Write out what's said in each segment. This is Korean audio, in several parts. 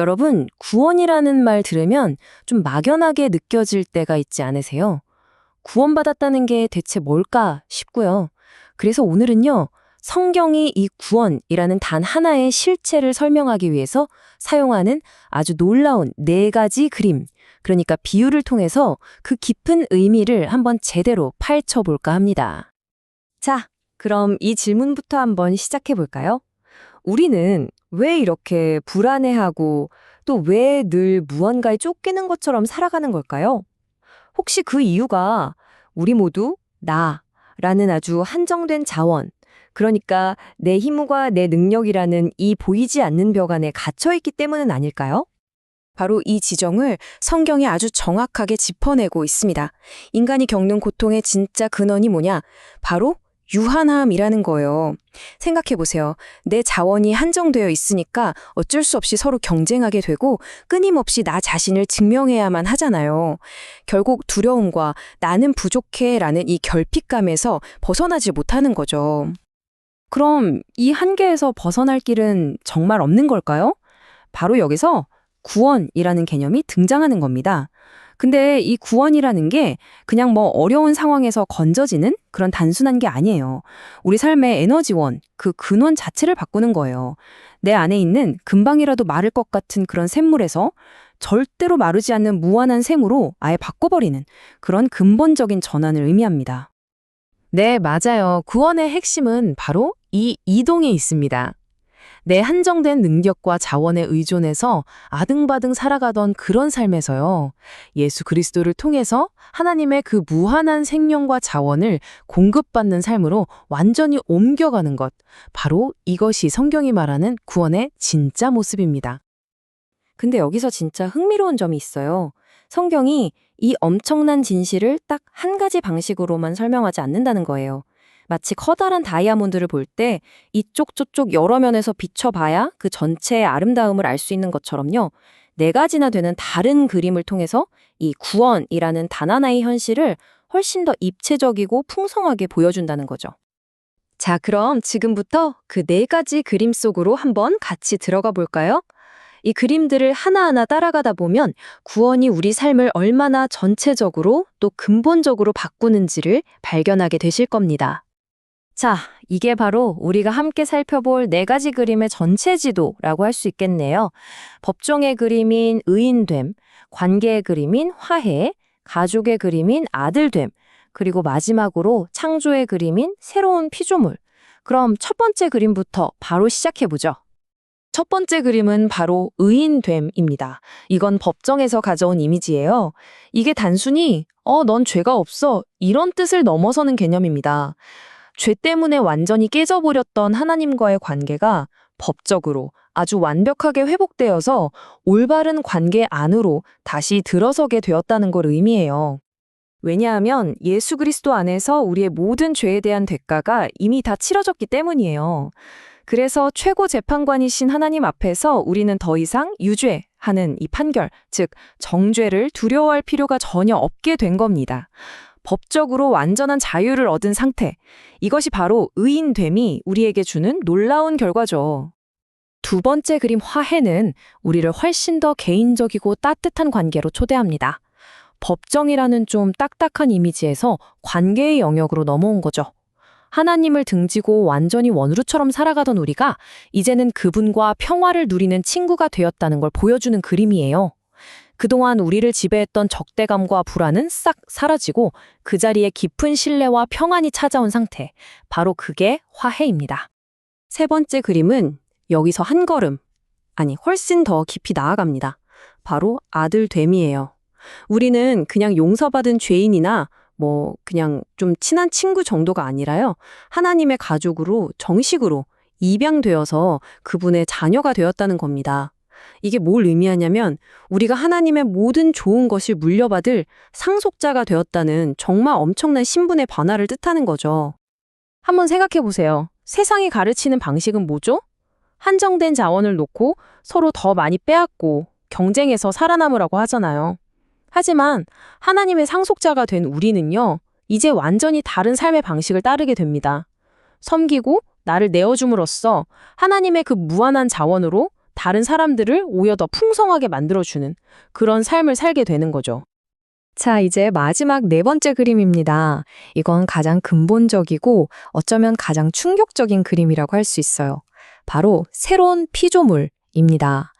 여러분, 구원이라는 말 들으면 좀 막연하게 느껴질 때가 있지 않으세요? 구원받았다는 게 대체 뭘까 싶고요. 그래서 오늘은요, 성경이 이 구원이라는 단 하나의 실체를 설명하기 위해서 사용하는 아주 놀라운 네 가지 그림, 그러니까 비유를 통해서 그 깊은 의미를 한번 제대로 파헤쳐 볼까 합니다. 자, 그럼 이 질문부터 한번 시작해 볼까요? 우리는 왜 이렇게 불안해하고 또 왜 늘 무언가에 쫓기는 것처럼 살아가는 걸까요? 혹시 그 이유가 우리 모두 나라는 아주 한정된 자원, 그러니까 내 힘과 내 능력이라는 이 보이지 않는 벽 안에 갇혀 있기 때문은 아닐까요? 바로 이 지점을 성경이 아주 정확하게 짚어내고 있습니다. 인간이 겪는 고통의 진짜 근원이 뭐냐? 바로 유한함이라는 거예요. 생각해 보세요. 내 자원이 한정되어 있으니까 어쩔 수 없이 서로 경쟁하게 되고 끊임없이 나 자신을 증명해야만 하잖아요. 결국 두려움과 나는 부족해라는 이 결핍감에서 벗어나지 못하는 거죠. 그럼 이 한계에서 벗어날 길은 정말 없는 걸까요? 바로 여기서 구원이라는 개념이 등장하는 겁니다. 근데 이 구원이라는 게 그냥 뭐 어려운 상황에서 건져지는 그런 단순한 게 아니에요. 우리 삶의 에너지원, 그 근원 자체를 바꾸는 거예요. 내 안에 있는 금방이라도 마를 것 같은 그런 샘물에서 절대로 마르지 않는 무한한 샘으로 아예 바꿔버리는 그런 근본적인 전환을 의미합니다. 네, 맞아요. 구원의 핵심은 바로 이 이동에 있습니다. 내 한정된 능력과 자원에 의존해서 아등바등 살아가던 그런 삶에서요. 예수 그리스도를 통해서 하나님의 그 무한한 생명과 자원을 공급받는 삶으로 완전히 옮겨가는 것. 바로 이것이 성경이 말하는 구원의 진짜 모습입니다. 근데 여기서 진짜 흥미로운 점이 있어요. 성경이 이 엄청난 진실을 딱 한 가지 방식으로만 설명하지 않는다는 거예요. 마치 커다란 다이아몬드를 볼 때 이쪽 저쪽 여러 면에서 비춰봐야 그 전체의 아름다움을 알 수 있는 것처럼요. 네 가지나 되는 다른 그림을 통해서 이 구원이라는 단 하나의 현실을 훨씬 더 입체적이고 풍성하게 보여준다는 거죠. 자, 그럼 지금부터 그 네 가지 그림 속으로 한번 같이 들어가 볼까요? 이 그림들을 하나하나 따라가다 보면 구원이 우리 삶을 얼마나 전체적으로 또 근본적으로 바꾸는지를 발견하게 되실 겁니다. 자, 이게 바로 우리가 함께 살펴볼 네 가지 그림의 전체 지도라고 할 수 있겠네요. 법정의 그림인 의인됨, 관계의 그림인 화해, 가족의 그림인 아들됨, 그리고 마지막으로 창조의 그림인 새로운 피조물. 그럼 첫 번째 그림부터 바로 시작해보죠. 첫 번째 그림은 바로 의인됨입니다. 이건 법정에서 가져온 이미지예요. 이게 단순히 넌 죄가 없어 이런 뜻을 넘어서는 개념입니다. 죄 때문에 완전히 깨져버렸던 하나님과의 관계가 법적으로 아주 완벽하게 회복되어서 올바른 관계 안으로 다시 들어서게 되었다는 걸 의미해요. 왜냐하면 예수 그리스도 안에서 우리의 모든 죄에 대한 대가가 이미 다 치러졌기 때문이에요. 그래서 최고 재판관이신 하나님 앞에서 우리는 더 이상 유죄하는 이 판결, 즉 정죄를 두려워할 필요가 전혀 없게 된 겁니다. 법적으로 완전한 자유를 얻은 상태, 이것이 바로 의인됨이 우리에게 주는 놀라운 결과죠. 두 번째 그림 화해는 우리를 훨씬 더 개인적이고 따뜻한 관계로 초대합니다. 법정이라는 좀 딱딱한 이미지에서 관계의 영역으로 넘어온 거죠. 하나님을 등지고 완전히 원루처럼 살아가던 우리가 이제는 그분과 평화를 누리는 친구가 되었다는 걸 보여주는 그림이에요. 그동안 우리를 지배했던 적대감과 불안은 싹 사라지고 그 자리에 깊은 신뢰와 평안이 찾아온 상태. 바로 그게 화해입니다. 세 번째 그림은 여기서 한 걸음, 아니 훨씬 더 깊이 나아갑니다. 바로 아들됨이에요. 우리는 그냥 용서받은 죄인이나 그냥 좀 친한 친구 정도가 아니라요. 하나님의 가족으로 정식으로 입양되어서 그분의 자녀가 되었다는 겁니다. 이게 뭘 의미하냐면 우리가 하나님의 모든 좋은 것을 물려받을 상속자가 되었다는 정말 엄청난 신분의 변화를 뜻하는 거죠. 한번 생각해 보세요. 세상이 가르치는 방식은 뭐죠? 한정된 자원을 놓고 서로 더 많이 빼앗고 경쟁해서 살아남으라고 하잖아요. 하지만 하나님의 상속자가 된 우리는요, 이제 완전히 다른 삶의 방식을 따르게 됩니다. 섬기고 나를 내어줌으로써 하나님의 그 무한한 자원으로 다른 사람들을 오히려 더 풍성하게 만들어주는 그런 삶을 살게 되는 거죠. 자, 이제 마지막 네 번째 그림입니다. 이건 가장 근본적이고 어쩌면 가장 충격적인 그림이라고 할 수 있어요. 바로 새로운 피조물입니다.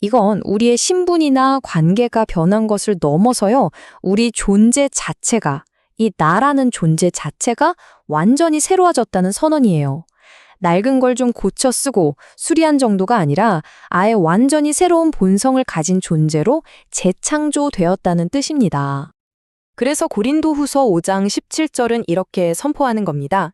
이건 우리의 신분이나 관계가 변한 것을 넘어서요, 우리 존재 자체가, 이 나라는 존재 자체가 완전히 새로워졌다는 선언이에요. 낡은 걸 좀 고쳐 쓰고 수리한 정도가 아니라 아예 완전히 새로운 본성을 가진 존재로 재창조되었다는 뜻입니다. 그래서 고린도후서 5장 17절은 이렇게 선포하는 겁니다.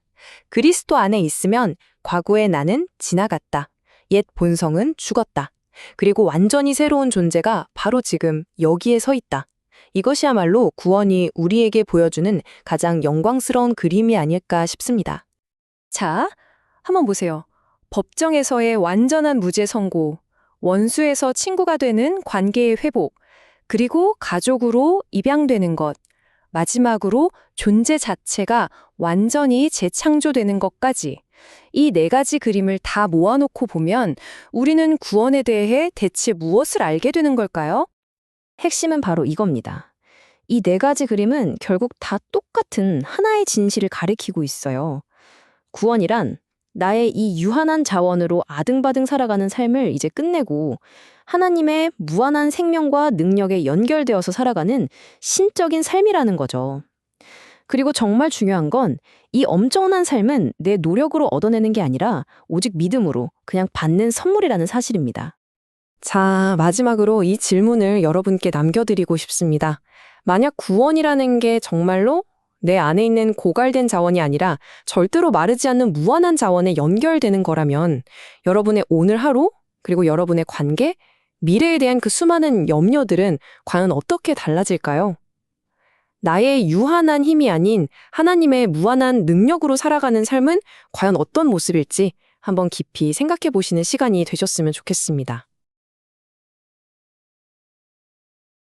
그리스도 안에 있으면 과거의 나는 지나갔다. 옛 본성은 죽었다. 그리고 완전히 새로운 존재가 바로 지금 여기에 서 있다. 이것이야말로 구원이 우리에게 보여주는 가장 영광스러운 그림이 아닐까 싶습니다. 자, 한번 보세요. 법정에서의 완전한 무죄 선고, 원수에서 친구가 되는 관계의 회복, 그리고 가족으로 입양되는 것, 마지막으로 존재 자체가 완전히 재창조되는 것까지 이 네 가지 그림을 다 모아놓고 보면 우리는 구원에 대해 대체 무엇을 알게 되는 걸까요? 핵심은 바로 이겁니다. 이 네 가지 그림은 결국 다 똑같은 하나의 진실을 가리키고 있어요. 구원이란 나의 이 유한한 자원으로 아등바등 살아가는 삶을 이제 끝내고 하나님의 무한한 생명과 능력에 연결되어서 살아가는 신적인 삶이라는 거죠. 그리고 정말 중요한 건 이 엄청난 삶은 내 노력으로 얻어내는 게 아니라 오직 믿음으로 그냥 받는 선물이라는 사실입니다. 자, 마지막으로 이 질문을 여러분께 남겨드리고 싶습니다. 만약 구원이라는 게 정말로 내 안에 있는 고갈된 자원이 아니라 절대로 마르지 않는 무한한 자원에 연결되는 거라면 여러분의 오늘 하루, 그리고 여러분의 관계, 미래에 대한 그 수많은 염려들은 과연 어떻게 달라질까요? 나의 유한한 힘이 아닌 하나님의 무한한 능력으로 살아가는 삶은 과연 어떤 모습일지 한번 깊이 생각해 보시는 시간이 되셨으면 좋겠습니다.